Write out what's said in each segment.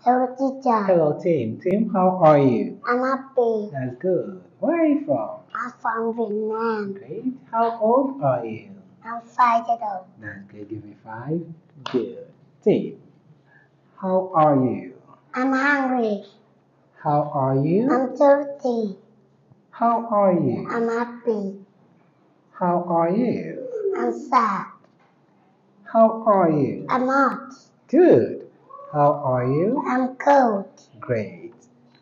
Hello, teacher. Hello, Tim. Tim, how are you? I'm happy. That's good. Where are you from? I'm from Vietnam. Great. How old are you? I'm 5 years old. That's good. Give me 5. Good. Tim, how are you? I'm hungry. How are you? I'm thirsty. How are you? I'm happy. How are you? I'm sad. How are you? I'm hot. Good. How are you? I'm cold. Great.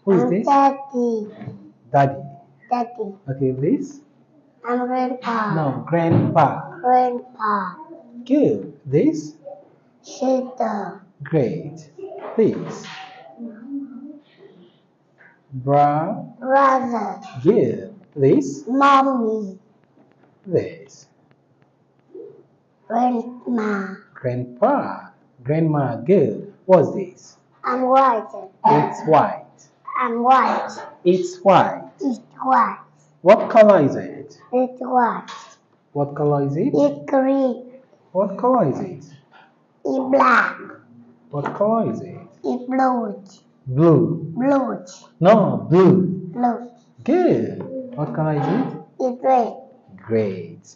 Who is I'm this? daddy. Daddy. Daddy. Okay, this? I'm grandpa. No, grandpa. Grandpa. Good. This? Sister. Great. This? Brother. Brother. Good. This? Mommy. This? Grandma. Grandpa. Grandma. Good. What's this? I'm white. It's white. I'm white. It's white. It's white. What color is it? It's white. What color is it? It's green. What color is it? It's black. What color is it? It's blue. Blue. Blue. No, blue. Blue. Good. What color is it? It's red. Great.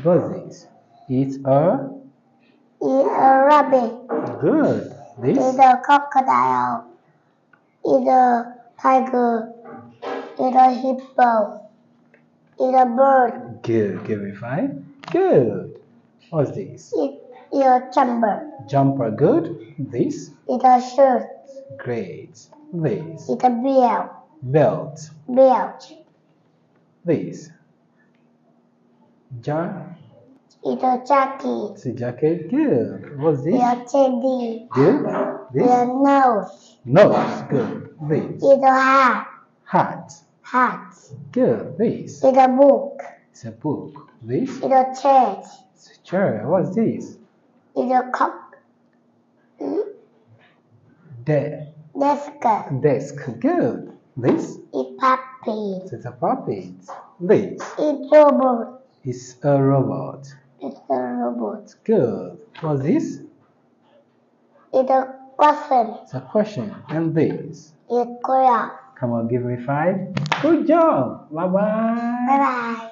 What's this? It's a. It's a rabbit. Good. It's This? a crocodile. It's a tiger. It's a hippo. It's a bird. Good. Give me 5. Good. What's this? It's a jumper. Jumper. Good. This? It's a shirt. Great. This? It's a belt. Belt. Belt. This? Jar. It's a jacket. It's a jacket. Good. What's this? It's a teddy. Good. It's This? a nose. Nose. Good. This? It's a hat. Hat. Hat. Good. This? It's a book. It's a book. This? It's a chair. It's a chair. What's this? It's a cup. Desk. Desk. Good. This? It's puppy. It's a puppet. This? It's robot. Is a robot. It's a robot. Good. What's this? It's a question. It's a question. And this? It's correct. Come on, give me 5. Good job. Bye bye. Bye bye.